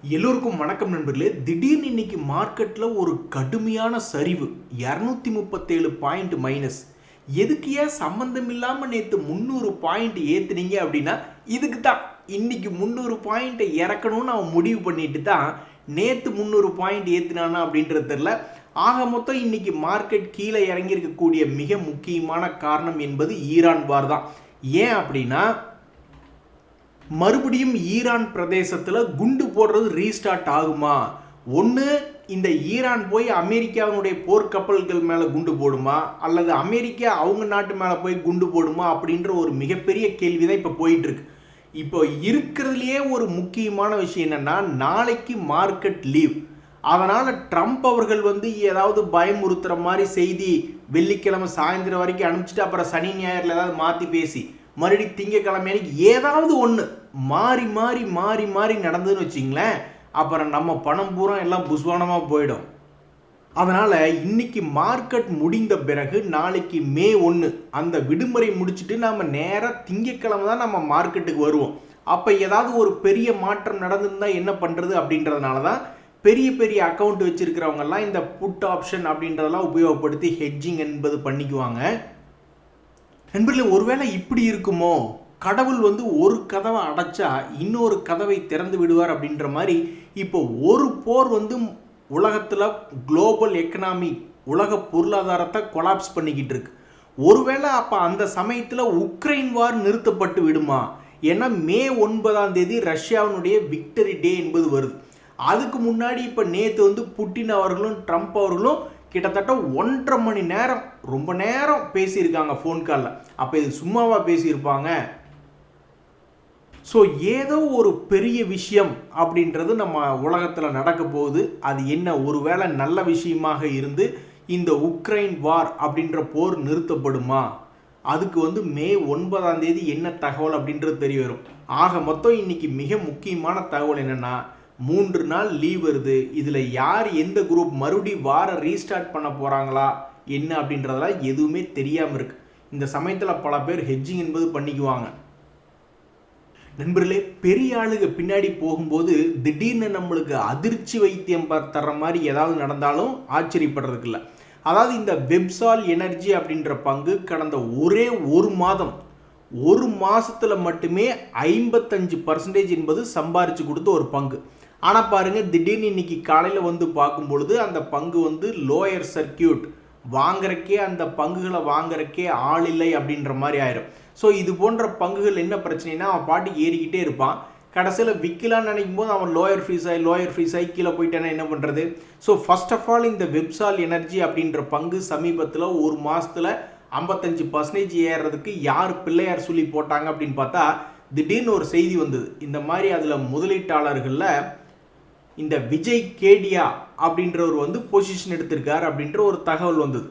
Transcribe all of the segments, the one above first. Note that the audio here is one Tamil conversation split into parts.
எல்லோருக்கும் வணக்கம் நண்பர்களே. திடீர்னு இன்னைக்கு மார்க்கெட்டில் ஒரு கடுமையான சரிவு, 237 பாயிண்ட் மைனஸ். எதுக்கு ஏன் சம்மந்தம் இல்லாமல் நேற்று 300 பாயிண்ட் ஏற்றுனீங்க அப்படின்னா இதுக்கு தான். இன்னைக்கு 300 பாயிண்ட்டை இறக்கணும்னு அவன் முடிவு பண்ணிட்டு தான் நேற்று 300 பாயிண்ட் ஏற்றுனானா அப்படின்றது தெரியல. ஆக மொத்தம் இன்னைக்கு மார்க்கெட் கீழே இறங்கியிருக்கக்கூடிய மிக முக்கியமான காரணம் என்பது ஈரான் வார் தான். ஏன் அப்படின்னா மறுபடியும் ஈரான் பிரதேசத்தில் குண்டு போடுறது ரீஸ்டார்ட் ஆகுமா? ஒன்று இந்த ஈரான் போய் அமெரிக்காவினுடைய போர்க்கப்பல்கள் மேலே குண்டு போடுமா, அல்லது அமெரிக்கா அவங்க நாட்டு மேலே போய் குண்டு போடுமா அப்படின்ற ஒரு மிகப்பெரிய கேள்வி தான் இப்போ போயிட்டுருக்கு. இப்போ இருக்கிறதுலையே ஒரு முக்கியமான விஷயம் என்னென்னா, நாளைக்கு மார்க்கெட் லீவ். அதனால் ட்ரம்ப் அவர்கள் ஏதாவது பயமுறுத்துகிற மாதிரி செய்தி வெள்ளிக்கிழமை சாயந்தரம் வரைக்கும் அனுப்பிச்சிட்டு அப்புறம் சனி ஞாயிறில் ஏதாவது மாற்றி பேசி மறுபடியும் திங்கக்கிழமை ஏதாவது ஒன்று மாறி மாறி மாறி மாறி நடந்ததுன்னு வச்சிங்களேன், அப்புறம் நம்ம பணம் பூரா எல்லாம் புஸ்வானமாக போயிடும். அதனால் இன்னைக்கு மார்க்கெட் முடிந்த பிறகு நாளைக்கு மே 1 அந்த விடுமுறை முடிச்சுட்டு நம்ம நேராக திங்கக்கிழமை தான் நம்ம மார்க்கெட்டுக்கு வருவோம். அப்போ ஏதாவது ஒரு பெரிய மாற்றம் நடந்துருந்தால் என்ன பண்ணுறது அப்படின்றதுனால தான் பெரிய பெரிய அக்கௌண்ட் வச்சுருக்கிறவங்கெல்லாம் இந்த புட் ஆப்ஷன் அப்படின்றதெல்லாம் உபயோகப்படுத்தி ஹெட்ஜிங் என்பது பண்ணிக்குவாங்க. நண்பர்களே, ஒருவேளை இப்படி இருக்குமோ, கடவுள் ஒரு கதவை அடைச்சா இன்னொரு கதவை திறந்து விடுவார் அப்படின்ற மாதிரி இப்போ ஒரு போர் உலகத்தில் குளோபல் எக்கனாமி, உலக பொருளாதாரத்தை கொலாப்ஸ் பண்ணிக்கிட்டு இருக்கு. ஒருவேளை அப்போ அந்த சமயத்தில் உக்ரைன் வார் நிறுத்தப்பட்டு விடுமா? ஏன்னா மே 9 ரஷ்யாவினுடைய விக்டரி டே என்பது வருது. அதுக்கு முன்னாடி இப்போ நேற்று புட்டின் அவர்களும் ட்ரம்ப் அவர்களும் கிட்டத்தட்ட 1.5 மணி நேரம் ரொம்ப நேரம் பேசியிருக்காங்க ஃபோன் காலில். அப்போ இது சும்மாவா பேசியிருப்பாங்க? ஸோ ஏதோ ஒரு பெரிய விஷயம் அப்படின்றது நம்ம உலகத்தில் நடக்க போகுது. அது என்ன? ஒருவேளை நல்ல விஷயமாக இருந்து இந்த உக்ரைன் வார் அப்படின்ற போர் நிறுத்தப்படுமா? அதுக்கு மே 9 என்ன தகவல் அப்படின்றது தெரிய வரும். ஆக மொத்தம் இன்னைக்கு மிக முக்கியமான தகவல் என்னென்னா, 3 நாள் லீவ் வருது. இதில் யார் எந்த குரூப் மறுபடியும் வார ரீஸ்டார்ட் பண்ண போகிறாங்களா என்ன அப்படின்றதெல்லாம் எதுவுமே தெரியாமல் இருக்கு. இந்த சமயத்தில் பல பேர் ஹெட்ஜிங் என்பது பண்ணிக்குவாங்க. நண்பர்களே, பெரிய ஆளுங்க பின்னாடி போகும்போது திடீர்னு நம்மளுக்கு அதிர்ச்சி வைத்தியம் தர்ற மாதிரி ஏதாவது நடந்தாலும் ஆச்சரியப்படுறதுக்கு இல்லை. அதாவது இந்த வெப்சால் எனர்ஜி அப்படின்ற பங்கு கடந்த ஒரே ஒரு மாதத்தில் மட்டுமே 55% என்பது சம்பாரித்து கொடுத்த ஒரு பங்கு. ஆனால் பாருங்கள், திடீர்னு இன்னைக்கு காலையில் பார்க்கும் பொழுது அந்த பங்கு லோயர் சர்க்கியூட் வாங்குறக்கே, அந்த பங்குகளை வாங்குறக்கே ஆள் இல்லை அப்படின்ற மாதிரி ஆயிரும். ஸோ இது போன்ற பங்குகள் என்ன பிரச்சனைனா, அவன் பாட்டுக்கு ஏறிக்கிட்டே இருப்பான். கடைசியில் விற்கலான்னு நினைக்கும் போது அவன் லோயர் ஃப்ரீஸ் ஆகி கீழே போயிட்டானா என்ன பண்ணுறது? ஸோ ஃபர்ஸ்ட் ஆஃப் ஆல் இந்த வெப்சால் எனர்ஜி அப்படின்ற பங்கு சமீபத்தில் ஒரு மாதத்தில் 55% ஏறுறதுக்கு யார் பிள்ளையார் சொல்லி போட்டாங்க அப்படின்னு பார்த்தா, திடீர்னு ஒரு செய்தி வந்தது. இந்த மாதிரி அதில் முதலீட்டாளர்களில் இந்த விஜய் கேடியா அப்படின்றவர் பொசிஷன் எடுத்திருக்கார் அப்படின்ற ஒரு தகவல் வந்தது.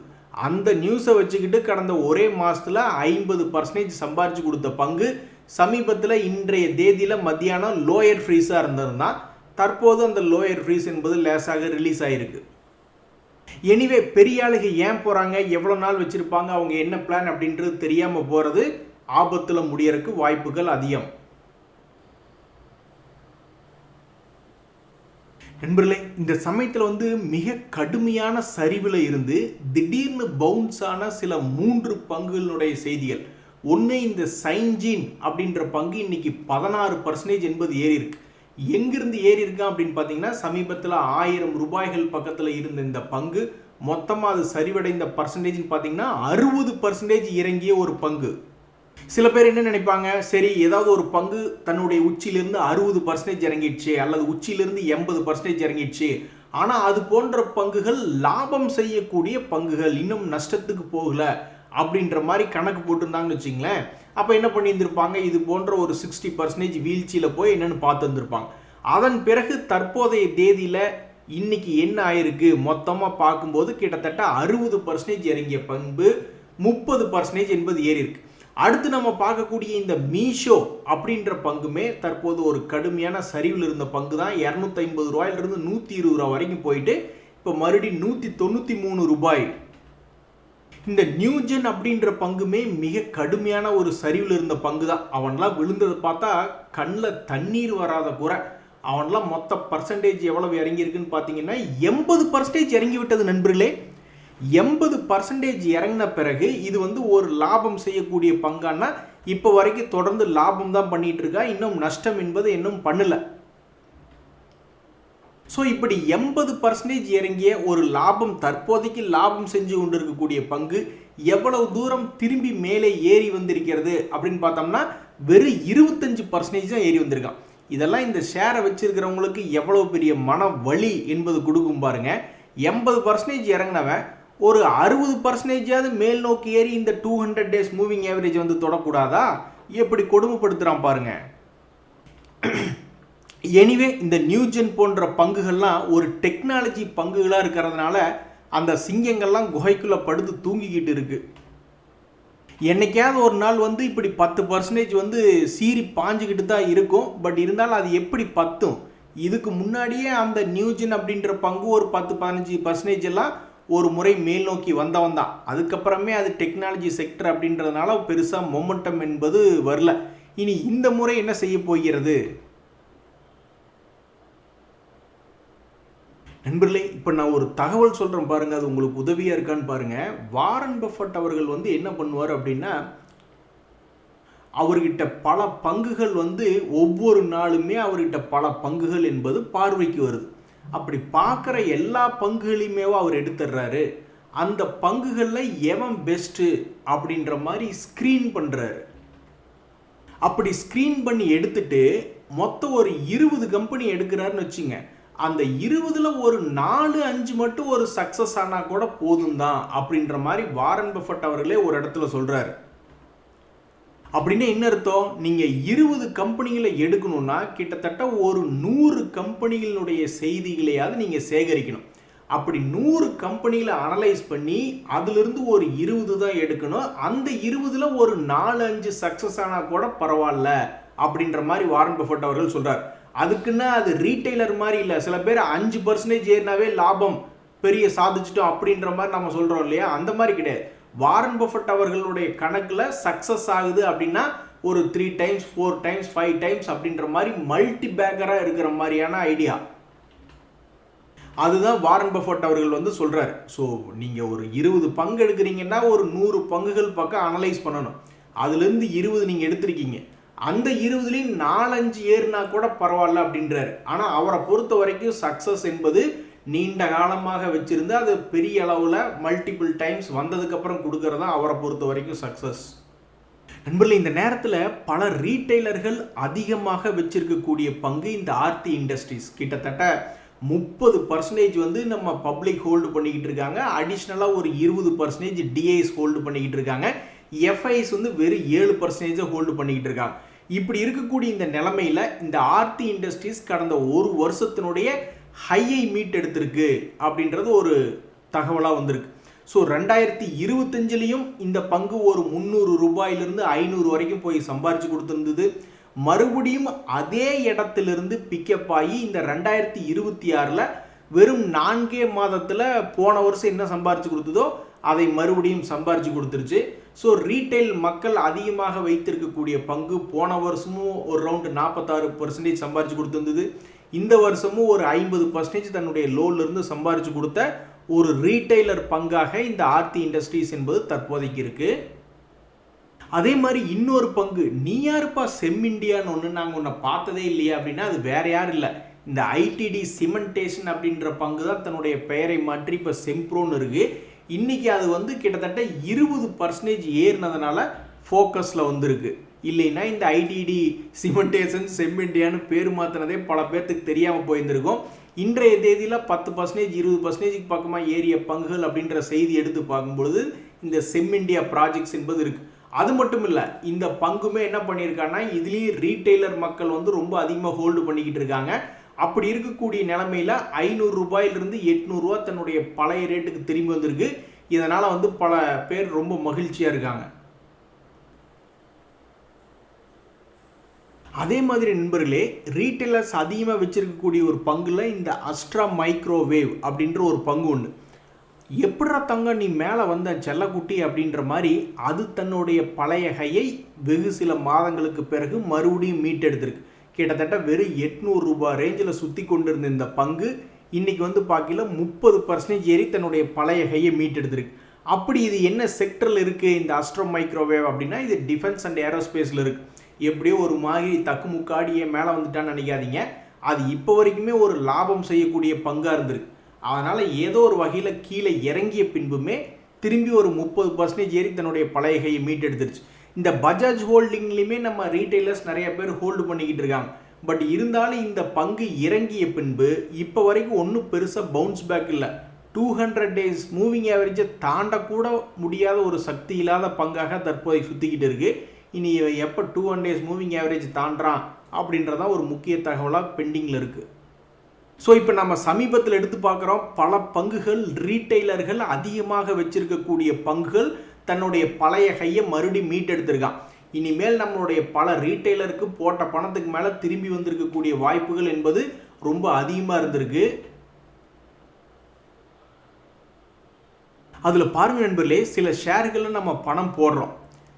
அந்த நியூஸை வச்சுக்கிட்டு கடந்த ஒரே மாதத்தில் 50% சம்பாரிச்சு கொடுத்த பங்கு சமீபத்தில் இன்றைய தேதியில் மத்தியானம் லோயர் ஃப்ரீஸாக இருந்ததுன்னா, தற்போது அந்த லோயர் ஃப்ரீஸ் என்பது லேசாக ரிலீஸ் ஆகிருக்கு. எனிவே, பெரிய ஆளுங்க ஏன் போகிறாங்க, எவ்வளோ நாள் வச்சுருப்பாங்க, அவங்க என்ன பிளான் அப்படின்றது தெரியாமல் போகிறது ஆபத்தில் முடியறதுக்கு வாய்ப்புகள் அதிகம். நண்பர்களே, இந்த சமயத்தில் மிக கடுமையான சரிவில் இருந்து திடீர்னு பவுன்ஸ் ஆன சில 3 பங்குகளுடைய செய்திகள். ஒன்று, இந்த சைன்ஜீன் அப்படின்ற பங்கு இன்னைக்கு 16% என்பது ஏறி இருக்கு. எங்கிருந்து ஏறி இருக்கான் அப்படின்னு பார்த்தீங்கன்னா, சமீபத்தில் 1000 ரூபாய்கள் பக்கத்தில் இருந்த இந்த பங்கு மொத்தமாக அது சரிவடைந்த பர்சன்டேஜ்னு பார்த்தீங்கன்னா 60% இறங்கிய ஒரு பங்கு. சில பேர் என்ன நினைப்பாங்க, சரி ஏதாவது ஒரு பங்கு தன்னுடைய உச்சியிலிருந்து 60% இறங்கிடுச்சு, அல்லது உச்சியிலிருந்து 80% இறங்கிடுச்சு, ஆனால் அது போன்ற பங்குகள் லாபம் செய்யக்கூடிய பங்குகள், இன்னும் நஷ்டத்துக்கு போகல அப்படின்ற மாதிரி கணக்கு போட்டுருந்தாங்கன்னு வச்சிங்களேன். அப்போ என்ன பண்ணியிருந்திருப்பாங்க, இது போன்ற ஒரு 60% வீழ்ச்சியில் போய் என்னென்னு பார்த்து வந்திருப்பாங்க. அதன் பிறகு தற்போதைய தேதியில் இன்னைக்கு என்ன ஆயிருக்கு, மொத்தமாக பார்க்கும்போது கிட்டத்தட்ட 60% இறங்கிய பங்கு 30% என்பது ஏறி இருக்கு. அடுத்து நம்ம பார்க்கக்கூடிய இந்த மீஷோ அப்படின்ற பங்குமே தற்போது ஒரு கடுமையான சரிவில் இருந்த பங்கு தான். 250 ரூபாயிலிருந்து 120 ரூபா வரைக்கும் போயிட்டு இப்போ மறுபடியும் 193 ரூபாய். இந்த நியூஜென் அப்படின்ற பங்குமே மிக கடுமையான ஒரு சரிவில் இருந்த பங்கு தான். அவன்லாம் விழுந்ததை பார்த்தா கண்ணில் தண்ணீர் வராத குறை. அவன்லாம் மொத்த பர்சன்டேஜ் எவ்வளவு இறங்கியிருக்குன்னு பார்த்தீங்கன்னா 80% இறங்கி விட்டது நண்பர்களே. 80% இறங்கின பிறகு இது வந்து ஒரு லாபம் செய்யக்கூடிய பங்கானா இப்போ வரைக்கும் தொடர்ந்து லாபம் தான் பண்ணிட்டு இருக்கா, இன்னும் நஷ்டம் என்பது இன்னும் பண்ணல. ஸோ இப்படி 80% இறங்கிய ஒரு லாபம், தற்போதைக்கு லாபம் செஞ்சு கொண்டு இருக்கக்கூடிய பங்கு எவ்வளவு தூரம் திரும்பி மேலே ஏறி வந்திருக்கிறது அப்படின்னு பார்த்தோம்னா வெறும் 25% தான் ஏறி வந்திருக்கான். இதெல்லாம் இந்த ஷேரை வச்சிருக்கிறவங்களுக்கு எவ்வளவு பெரிய மன வலி என்பது கொடுக்கும் பாருங்க. 80% இறங்கினவன் ஒரு 60% மேல் நோக்கி ஏறி இந்த 200 டேஸ் மூவிங் ஆவரேஜ் வந்து தொடக்கூடாதா? எப்படி கொடுமைப்படுத்துறான் பாருங்க. எனிவே இந்த நியூஜென் போன்ற பங்குகள்லாம் ஒரு டெக்னாலஜி பங்குகளாக இருக்கிறதுனால அந்த சிங்கங்கள்லாம் குகைக்குள்ளே படுத்து தூங்கிக்கிட்டு இருக்கு. என்னைக்காவது ஒரு நாள் வந்து இப்படி 10% வந்து சீறி பாஞ்சுக்கிட்டு தான் இருக்கும். பட் இருந்தாலும் அது எப்படி பத்தும்? இதுக்கு முன்னாடியே அந்த நியூஜென் அப்படின்ற பங்கு ஒரு 10-15% எல்லாம் ஒரு முறை மேல் நோக்கி வந்தவன் தான். அதுக்கப்புறமே அது டெக்னாலஜி செக்டர் அப்படின்றதுனால பெருசாக மொமெண்டம் என்பது வரல. இனி இந்த முறை என்ன செய்ய போகிறது நண்பர்களே? இப்போ நான் ஒரு தகவல் சொல்கிறேன் பாருங்க, அது உங்களுக்கு உதவியாக இருக்கான்னு பாருங்க. வாரன் பஃபட் அவர்கள் வந்து என்ன பண்ணுவார் அப்படின்னா, அவர்கிட்ட பல பங்குகள் வந்து ஒவ்வொரு நாளுமே அவர்கிட்ட பல பங்குகள் என்பது பார்வைக்கு வருது. அப்படி பார்க்குற எல்லா பங்குகளையுமே அவர் எடுத்துடுறாரு. அந்த பங்குகளில் எவன் பெஸ்ட்டு அப்படின்ற மாதிரி ஸ்க்ரீன் பண்ணுறாரு. அப்படி ஸ்க்ரீன் பண்ணி எடுத்துட்டு மொத்தம் ஒரு 20 கம்பெனி எடுக்கிறாருன்னு வச்சுங்க. அந்த 20ல் ஒரு 4-5 மட்டும் ஒரு சக்ஸஸ் ஆனால் கூட போதும் தான் அப்படின்ற மாதிரி வாரன் பஃபட் அவர்களே ஒரு இடத்துல சொல்கிறாரு. அப்படின்னு என்ன அர்த்தம்? நீங்கள் 20 கம்பெனிகளை எடுக்கணும்னா கிட்டத்தட்ட ஒரு 100 கம்பெனிகளுடைய செய்திகளையாவது நீங்கள் சேகரிக்கணும். அப்படி 100 கம்பெனிகளை அனலைஸ் பண்ணி அதிலிருந்து ஒரு 20 தான் எடுக்கணும். அந்த 20ல் ஒரு 4-5 சக்ஸஸ் ஆனால் கூட பரவாயில்ல அப்படின்ற மாதிரி வாரன் பஃபட் அவர்கள் சொல்கிறார். அதுக்குன்னா அது ரீட்டைலர் மாதிரி இல்லை. சில பேர் 5% ஏறினாவே லாபம் பெரிய சாதிச்சிட்டோம் அப்படின்ற மாதிரி நம்ம சொல்கிறோம் இல்லையா, அந்த மாதிரி கிடையாது. வாரன் பஃபட் அவர்களுடைய கணக்கில் சக்ஸஸ் ஆகுது அப்படின்னா ஒரு 3 டைம்ஸ் 4 டைம்ஸ் 5 டைம்ஸ் அப்படின்ற மாதிரி மல்டி பேக்கராக இருக்கிற மாதிரியான ஐடியா. அதுதான் வாரன் பஃபட் அவர்கள் வந்து சொல்கிறார். ஸோ நீங்கள் ஒரு 20 பங்கு எடுக்கிறீங்கன்னா ஒரு 100 பங்குகள் பக்கம் அனலைஸ் பண்ணணும். அதுலேருந்து 20 நீங்கள் எடுத்திருக்கீங்க. அந்த 20லையும் 4-5 ஏறுனா கூட பரவாயில்ல அப்படின்றாரு. ஆனால் அவரை பொறுத்த வரைக்கும் சக்ஸஸ் என்பது நீண்ட காலமாக வச்சிருந்து அது பெரிய அளவில் மல்டிபிள் டைம்ஸ் வந்ததுக்கப்புறம் கொடுக்கறதா அவரை பொறுத்த வரைக்கும் சக்ஸஸ். நண்பர்களே, இந்த நேரத்தில் பல ரீட்டைலர்கள் அதிகமாக வச்சிருக்கக்கூடிய பங்கு இந்த ஆர்த்தி இண்டஸ்ட்ரீஸ். கிட்டத்தட்ட 30% வந்து நம்ம பப்ளிக் ஹோல்டு பண்ணிக்கிட்டு இருக்காங்க. அடிஷ்னலாக ஒரு 20% டிஐஸ் ஹோல்டு பண்ணிக்கிட்டு இருக்காங்க. எஃப்ஐஸ் வந்து வெறும் 7% ஹோல்டு பண்ணிக்கிட்டு இருக்காங்க. இப்படி இருக்கக்கூடிய இந்த நிலைமையில் இந்த ஆர்த்தி இண்டஸ்ட்ரீஸ் கடந்த ஒரு வருஷத்தினுடைய ஹையை மீட் எடுத்திருக்கு அப்படின்றது ஒரு தகவலாக வந்திருக்கு. ஸோ 2025லையும் இந்த பங்கு ஒரு 300 ரூபாயிலிருந்து 500 வரைக்கும் போய் சம்பாரிச்சு கொடுத்துருந்தது. மறுபடியும் அதே இடத்திலிருந்து பிக்கப் ஆகி இந்த 2026ல் வெறும் 4 மாதத்தில் போன வருஷம் என்ன சம்பாரிச்சு கொடுத்ததோ அதை மறுபடியும் சம்பாரிச்சு கொடுத்துருச்சு. ஸோ ரீட்டைல் மக்கள் அதிகமாக வைத்திருக்கக்கூடிய பங்கு போன வருஷமும் ஒரு ரவுண்டு 46% சம்பாரிச்சு கொடுத்துருந்தது. இந்த வருஷமும் ஒரு 50% தன்னுடைய லோன்லேருந்து சம்பாரிச்சு கொடுத்த ஒரு ரீட்டைலர் பங்காக இந்த ஆர்த்தி இண்டஸ்ட்ரீஸ் என்பது தற்போதைக்கு இருக்கு. அதே மாதிரி இன்னொரு பங்கு, நீ யாருப்பா செம் இண்டியான்னு ஒன்று நாங்கள் ஒன்றை பார்த்ததே இல்லையா அப்படின்னா அது வேற யாரும் இல்லை, இந்த ஐடிடி சிமெண்டேஷன் அப்படின்ற பங்கு தான் தன்னுடைய பெயரை மாற்றி இப்போ செம்ப்ரோன்னு இருக்கு. இன்னைக்கு அது வந்து கிட்டத்தட்ட 20% ஏறினதுனால ஃபோக்கஸில் வந்திருக்கு. இல்லைன்னா இந்த ஐடிடி சிமெண்டேஷன் செம் இண்டியான்னு பேர் மாற்றினதே பல பேர்த்துக்கு தெரியாமல் போயிருந்திருக்கும். இன்றைய தேதியில் 10% 20% பக்கமாக ஏறிய பங்குகள் அப்படின்ற செய்தி எடுத்து பார்க்கும்பொழுது இந்த செம் இண்டியா ப்ராஜெக்ட்ஸ் என்பது இருக்குது. அது மட்டும் இல்லை, இந்த பங்குமே என்ன பண்ணியிருக்காங்கன்னா இதுலேயும் ரீட்டைலர் மக்கள் வந்து ரொம்ப அதிகமாக ஹோல்டு பண்ணிக்கிட்டு இருக்காங்க. அப்படி இருக்கக்கூடிய நிலைமையில் 500 ரூபாயிலிருந்து 800 ரூபா தன்னுடைய பழைய ரேட்டுக்கு திரும்பி வந்திருக்கு. இதனால் வந்து பல பேர் ரொம்ப மகிழ்ச்சியாக இருக்காங்க. அதே மாதிரி நண்பர்களே, ரீட்டைலர்ஸ் அதிகமாக வச்சிருக்கக்கூடிய ஒரு பங்குல இந்த அஸ்ட்ரா மைக்ரோவேவ் அப்படின்ற ஒரு பங்கு ஒன்று. எப்படா தங்க நீ மேலே வந்த செல்லக்குட்டி அப்படின்ற மாதிரி அது தன்னுடைய பழைய கையை வெகு சில மாதங்களுக்கு பிறகு மறுபடியும் மீட்டெடுத்திருக்கு. கிட்டத்தட்ட வெறும் 800 ரூபாய் ரேஞ்சில் சுற்றி கொண்டிருந்த இந்த பங்கு இன்னைக்கு வந்து பார்க்கல 30% ஏறி தன்னுடைய பழைய கையை மீட்டெடுத்திருக்கு. அப்படி இது என்ன செக்டரில் இருக்குது இந்த அஸ்ட்ரோ மைக்ரோவேவ் அப்படின்னா இது டிஃபென்ஸ் அண்ட் ஏரோஸ்பேஸில் இருக்குது. எப்படியோ ஒரு மாதிரி தக்குமுக்காடியே மேலே வந்துட்டான்னு நினைக்காதீங்க. அது இப்போ வரைக்குமே ஒரு லாபம் செய்யக்கூடிய பங்காக இருந்திருக்கு. அதனால் ஏதோ ஒரு வகையில் கீழே இறங்கிய பின்புமே திரும்பி ஒரு 30% ஏறி தன்னுடைய பழைய கையை மீட்டெடுத்துருச்சு. இந்த பஜாஜ் ஹோல்டிங்லையுமே நம்ம ரீட்டைலர்ஸ் நிறைய பேர் ஹோல்டு பண்ணிக்கிட்டு இருக்காங்க. பட் இருந்தாலும் இந்த பங்கு இறங்கிய பின்பு இப்போ வரைக்கும் ஒன்றும் பெருசாக பவுன்ஸ் பேக் இல்லை. 200 days மூவிங் ஆவரேஜை தாண்டக்கூட முடியாத ஒரு சக்தி இல்லாத பங்காக தற்போதை சுற்றிக்கிட்டு இருக்குது. இனி எப்போ 200 days மூவிங் ஆவரேஜ் தாண்டான் அப்படின்றதான் ஒரு முக்கிய தகவலாக பெண்டிங்கில் இருக்குது. ஸோ இப்போ நம்ம சமீபத்தில் எடுத்து பார்க்குறோம், பல பங்குகள் ரீட்டைலர்கள் அதிகமாக வச்சிருக்கக்கூடிய பங்குகள் தன்னுடைய பழைய கையை மறுபடி மீட்டெடுத்திருக்கான். இனிமேல் நம்மளுடைய பல ரீட்டைலருக்கு போட்ட பணத்துக்கு மேலே திரும்பி வந்திருக்கக்கூடிய வாய்ப்புகள் என்பது ரொம்ப அதிகமாக இருந்திருக்கு. அதில் பாருங்கள் நண்பர்களே, சில ஷேர்களில் நம்ம பணம் போடுறோம்.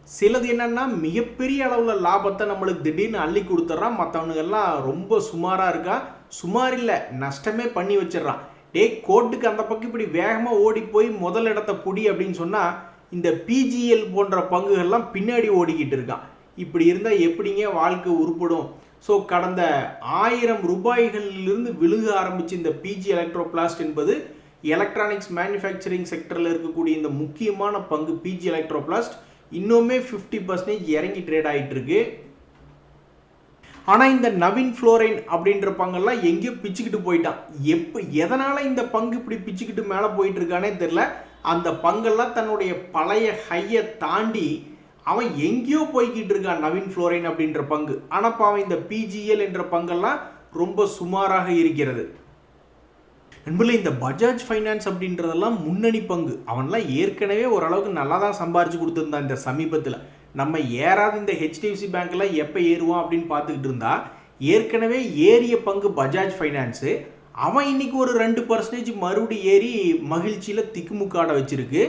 சிலது என்னன்னா மிகப்பெரிய அளவில் லாபத்தை நம்மளுக்கு திடீர்னு அள்ளி கொடுத்துட்றான். மற்றவனுங்கெல்லாம் ரொம்ப சுமாராக இருக்கா, சுமார் இல்லை நஷ்டமே பண்ணி வச்சிடறான். கோர்ட்டுக்கு அந்த பக்கம் இப்படி வேகமாக ஓடி போய் முதல் இடத்த புடி அப்படின்னு சொன்னால் இந்த பிஜிஎல் போன்ற பங்குகள்லாம் பின்னாடி ஓடிக்கிட்டு இருக்கான். இப்படி இருந்தால் எப்படிங்க வாழ்க்கை உருப்படும்? ஸோ கடந்த 1000 ரூபாய்களிலிருந்து விழுக ஆரம்பிச்சு இந்த பிஜி எலக்ட்ரோபிளாஸ்ட் என்பது எலக்ட்ரானிக்ஸ் மேனுஃபேக்சரிங் செக்டரில் இருக்கக்கூடிய இந்த முக்கியமான பங்கு பிஜி எலக்ட்ரோபிளாஸ்ட் இன்னுமே 50% இறங்கி ட்ரேட் ஆகிட்டு இருக்கு. ஆனால் இந்த நவீன் ஃப்ளோரைன் அப்படின்ற பங்கெல்லாம் எங்கேயோ பிச்சுக்கிட்டு போயிட்டான். எதனால் இந்த பங்கு இப்படி பிச்சுக்கிட்டு மேலே போயிட்டு இருக்கானே தெரில. அந்த பங்கெல்லாம் தன்னுடைய பழைய ஹையை தாண்டி அவன் எங்கேயோ போய்கிட்டு இருக்கான் நவீன் ஃப்ளோரைன் அப்படின்ற பங்கு. ஆனால் அவன் இந்த பிஜிஎல் என்ற பங்கெல்லாம் ரொம்ப சுமாராக இருக்கிறது. நண்பர்களே, இந்த பஜாஜ் ஃபைனான்ஸ் அப்படின்றதெல்லாம் முன்னணி பங்கு. அவன்லாம் ஏற்கனவே ஓரளவுக்கு நல்லா தான் சம்பாரிச்சு கொடுத்துருந்தான். இந்த சமீபத்தில் நம்ம ஏறாத இந்த ஹெச்டிஎஃப்சி பேங்க்லாம் எப்போ ஏறுவான் அப்படின்னு பார்த்துக்கிட்டு இருந்தா ஏற்கனவே ஏறிய பங்கு பஜாஜ் ஃபைனான்ஸு அவன் இன்னைக்கு ஒரு 2% மறுபடியும் ஏறி மகிழ்ச்சியில் திக்குமுக்காட வச்சிருக்கு.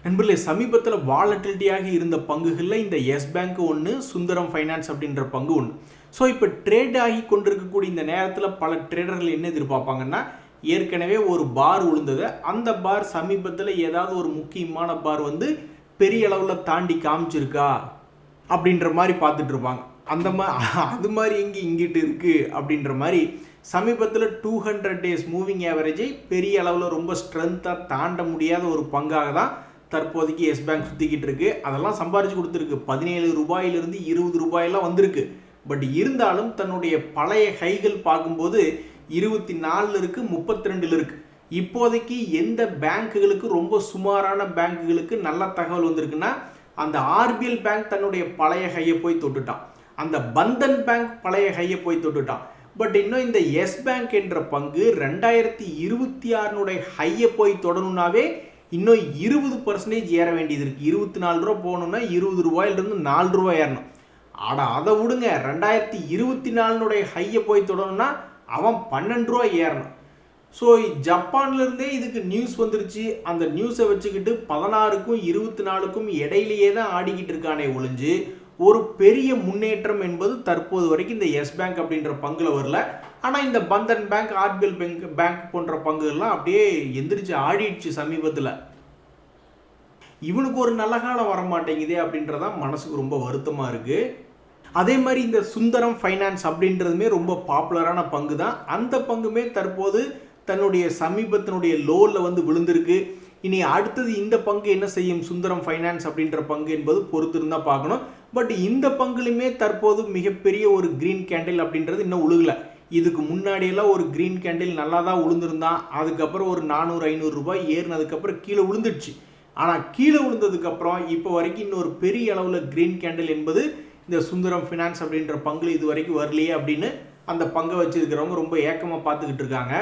நண்பர்களே, சமீபத்தில் வாலட்டிலிட்டியாக இருந்த பங்குகளில் இந்த எஸ் பேங்க் ஒன்று, சுந்தரம் ஃபைனான்ஸ் அப்படின்ற பங்கு ஒன்று. ஸோ இப்போ ட்ரேட் ஆகி கொண்டிருக்கக்கூடிய இந்த நேரத்தில் பல ட்ரேடர்கள் என்ன எதிர்பார்ப்பாங்கன்னா, ஏற்கனவே ஒரு பார் விழுந்தது, அந்த பார் சமீபத்தில் ஏதாவது ஒரு முக்கியமான பார் வந்து பெரிய அளவில் தாண்டி காமிச்சிருக்கா அப்படின்ற மாதிரி பார்த்துட்டு இருப்பாங்க. அது மாதிரி எங்கே இங்கிட்டு இருக்குது அப்படின்ற மாதிரி சமீபத்தில் 200 days மூவிங் ஆவரேஜை பெரிய அளவில் ரொம்ப ஸ்ட்ரென்த்தாக தாண்ட முடியாத ஒரு பங்காக தான் தற்போதைக்கு எஸ் பேங்க் சுற்றிக்கிட்டு இருக்கு. அதெல்லாம் சம்பாரிச்சு கொடுத்துருக்கு. 17 ரூபாயிலிருந்து 20 ரூபாயெல்லாம் வந்திருக்கு. பட் இருந்தாலும் தன்னுடைய பழைய கைகள் பார்க்கும்போது 24 இருக்கு, 32 இருக்கு. இப்போதைக்கு எந்த பேங்குகளுக்கு ரொம்ப சுமாரான பேங்குகளுக்கு நல்ல தகவல் வந்திருக்குன்னா, அந்த ஆர்பிஎல் பேங்க் தன்னுடைய பழைய கையை போய் தொட்டுட்டான், அந்த பந்தன் பேங்க் பழைய கையை போய் தொட்டுட்டான். பட் இன்னும் இந்த எஸ் பேங்க் என்ற பங்கு 2026 ஹையை போய் தொடணும்னாவே இன்னும் 20% ஏற வேண்டியது இருக்கு. 24 ரூபா போகணும்னா 20 ரூபாயிலிருந்து 4 ரூபாய் ஏறணும். ஆனால் அதை விடுங்க, 2024 ஹையை போய் தொடணும்னா அவன் 12 ரூபா ஏறணும். ஸோ ஜப்பான்லேருந்தே இதுக்கு நியூஸ் வந்துருச்சு. அந்த நியூஸை வச்சுக்கிட்டு 16க்கும் 24க்கும் இடையிலேயே தான் ஆடிக்கிட்டு இருக்கானே ஒழிஞ்சு ஒரு பெரிய முன்னேற்றம் என்பது தற்போது வரைக்கும் இந்த எஸ் பேங்க் அப்படின்ற பங்குல வரல. ஆனால் இந்த பந்தன் பேங்க், ஆர்பிஎல் பேங்க் போன்ற பங்குகள்லாம் அப்படியே எந்திரிச்சு ஆடிடுச்சு சமீபத்தில். இவனுக்கு ஒரு நல்ல காலம் வர மாட்டேங்குதே அப்படின்றதான் மனசுக்கு ரொம்ப வருத்தமாக இருக்குது. அதே மாதிரி இந்த சுந்தரம் ஃபைனான்ஸ் அப்படின்றதுமே ரொம்ப பாப்புலரான பங்கு தான். அந்த பங்குமே தற்போது தன்னுடைய சமீபத்தினுடைய லோவில் வந்து விழுந்திருக்கு. இனி அடுத்தது இந்த பங்கு என்ன செய்யும், சுந்தரம் ஃபைனான்ஸ் அப்படின்ற பங்கு என்பது பொறுத்து இருந்தால் பார்க்கணும். பட் இந்த பங்குலையுமே தற்போது மிகப்பெரிய ஒரு கிரீன் கேண்டில் அப்படின்றது இன்னும் உழுகலை. இதுக்கு முன்னாடியெல்லாம் ஒரு கிரீன் கேண்டில் நல்லா தான் உளுந்துருந்தான். அதுக்கப்புறம் ஒரு 400-500 ரூபாய் ஏறினதுக்கப்புறம் கீழே விழுந்துடுச்சு. ஆனால் கீழே விழுந்ததுக்கப்புறம் இப்போ வரைக்கும் இன்னொரு பெரிய அளவில் கிரீன் கேண்டில் என்பது இந்த சுந்தரம் ஃபினான்ஸ் அப்படின்ற பங்குல இது வரைக்கும் வரலையே அப்படின்னு அந்த பங்கை வச்சிருக்கிறவங்க ரொம்ப ஏக்கமாக பார்த்துக்கிட்டு இருக்காங்க.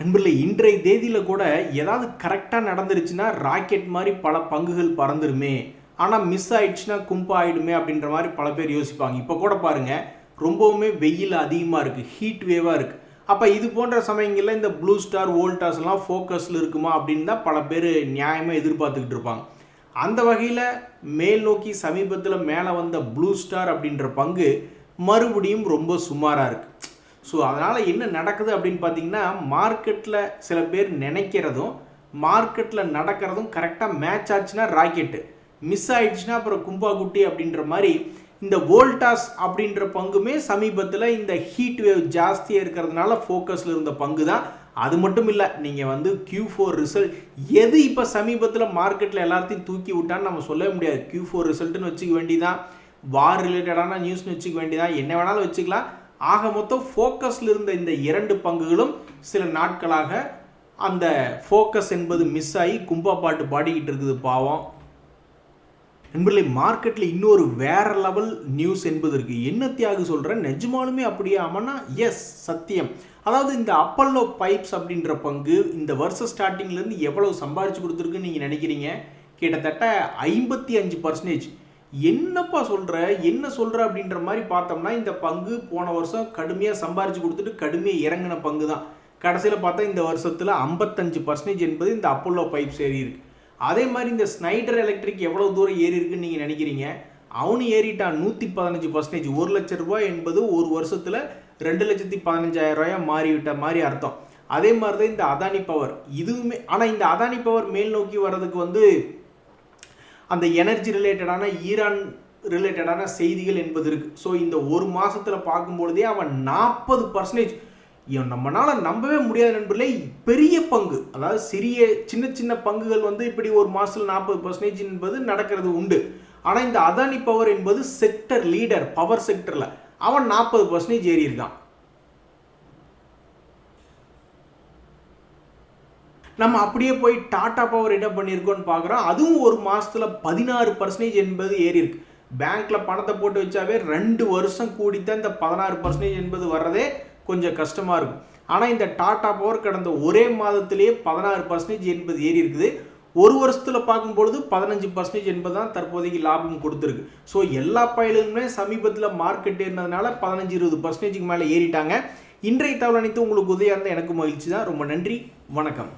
நண்பர்களே, இன்றைய தேதியில் கூட ஏதாவது கரெக்டாக நடந்துருச்சுன்னா ராக்கெட் மாதிரி பல பங்குகள் பறந்துருமே, ஆனால் மிஸ் ஆயிடுச்சுன்னா கும்பா ஆயிடுமே அப்படின்ற மாதிரி பல பேர் யோசிப்பாங்க. இப்போ கூட பாருங்கள், ரொம்பவுமே வெயில் அதிகமாக இருக்குது, ஹீட் வேவாக இருக்குது. அப்போ இது போன்ற சமயங்களில் இந்த ப்ளூ ஸ்டார் வோல்டாஸ்லாம் ஃபோக்கஸில் இருக்குமா அப்படின்னு தான் பல பேர் நியாயமாக எதிர்பார்த்துக்கிட்டு இருப்பாங்க. அந்த வகையில் மேல் நோக்கி சமீபத்தில் மேலே வந்த ப்ளூ ஸ்டார் அப்படின்ற பங்கு மறுபடியும் ரொம்ப சுமாராக இருக்குது. ஸோ அதனால் என்ன நடக்குது அப்படின்னு பார்த்தீங்கன்னா, மார்க்கெட்டில் சில பேர் நினைக்கிறதும் மார்க்கெட்டில் நடக்கிறதும் கரெக்டாக மேட்ச் ஆச்சுன்னா ராக்கெட்டு, மிஸ் ஆயிடுச்சுன்னா அப்புறம் கும்பா குட்டி அப்படின்ற மாதிரி இந்த வோல்டாஸ் அப்படின்ற பங்குமே சமீபத்தில் இந்த ஹீட் வேவ் ஜாஸ்தியாக இருக்கிறதுனால ஃபோக்கஸில் இருந்த பங்கு தான். அது மட்டும் இல்லை, நீங்கள் வந்து Q4 ரிசல்ட் எது இப்போ சமீபத்தில் மார்க்கெட்டில் எல்லாத்தையும் தூக்கி விட்டான்னு நம்ம சொல்லவே முடியாது. Q4 ரிசல்ட்டுன்னு வச்சுக்க வேண்டியதான், வார் ரிலேட்டடான நியூஸ்னு வச்சுக்க வேண்டியதான், என்ன வேணாலும் வச்சுக்கலாம். ஆக மொத்தம் ஃபோக்கஸில் இருந்த இந்த 2 பங்குகளும் சில நாட்களாக அந்த ஃபோக்கஸ் என்பது மிஸ் ஆகி கும்பா பாட்டு பாடிக்கிட்டு இருக்குது பாவம். நண்பர்களே, மார்க்கெட்டில் இன்னொரு வேற லெவல் நியூஸ் என்பது இருக்குது. என்ன தியாகு சொல்கிறேன், நிஜமாலுமே அப்படியே ஆமான்னா எஸ் சத்தியம். அதாவது இந்த அப்பல்லோ பைப்ஸ் அப்படின்ற பங்கு இந்த வருஷம் ஸ்டார்டிங்லேருந்து எவ்வளவு சம்பாரிச்சு கொடுத்துருக்குன்னு நீங்கள் நினைக்கிறீங்க? கிட்டத்தட்ட 55%. என்னப்பா சொல்கிற என்ன சொல்கிற அப்படின்ற மாதிரி பார்த்தோம்னா, இந்த பங்கு போன வருஷம் கடுமையாக சம்பாரிச்சு கொடுத்துட்டு கடுமையாக இறங்கின பங்கு தான். கடைசியில் பார்த்தா இந்த வருஷத்தில் 55% என்பது இந்த அப்பல்லோ பைப்ஸ் ஏறி இருக்கு. அதே மாதிரி இந்த ஸ்னைடர் எலக்ட்ரிக் எவ்வளோ தூரம் ஏறி இருக்குன்னு நீங்கள் நினைக்கிறீங்க? அவனு ஏறிட்டான் 115%. 1 லட்ச ரூபாய் என்பது ஒரு வருஷத்தில் 2,15,000 மாறிவிட்ட மாதிரி அர்த்தம். அதே மாதிரி தான் இந்த அதானி பவர் இதுவுமே. ஆனால் இந்த அதானி பவர் மேல் நோக்கி வர்றதுக்கு வந்து அந்த எனர்ஜி ரிலேட்டடான ஈரான் ரிலேட்டடான செய்திகள் என்பது இருக்குது. ஸோ இந்த ஒரு மாதத்தில் பார்க்கும்பொழுதே அவன் 40%, நம்மளால் நம்பவே முடியாத நண்பர்களே. பெரிய பங்கு, அதாவது சின்ன சின்ன பங்குகள் வந்து இப்படி ஒரு மாதத்தில் 40% என்பது நடக்கிறது உண்டு. ஆனால் இந்த அதானி பவர் என்பது செக்டர் லீடர், பவர் செக்டரில் அவன் 40% ஏறி இருக்கான். நம்ம அப்படியே போய் டாடா பவர் என்ன பண்ணியிருக்கோன்னு பார்க்குறோம். அதுவும் ஒரு மாதத்தில் 16% என்பது ஏறி இருக்கு. பேங்க்கில் பணத்தை போட்டு வச்சாவே 2 வருஷம் கூடித்தான் இந்த 16% என்பது வர்றதே கொஞ்சம் கஷ்டமாக இருக்கும். ஆனால் இந்த டாடா பவர் கடந்த ஒரே மாதத்திலேயே 16% என்பது ஏறி இருக்குது. ஒரு வருஷத்தில் பார்க்கும்பொழுது 15% என்பது தான் தற்போதைக்கு லாபம் கொடுத்துருக்கு. ஸோ எல்லா பயிலுமே சமீபத்தில் மார்க்கெட் ஏறினதுனால 15-20%க்கு மேலே ஏறிட்டாங்க. இன்றைய தகவல் அனைத்து உங்களுக்கு உதவியாக இருந்தால் எனக்கு மகிழ்ச்சி தான். ரொம்ப நன்றி, வணக்கம்.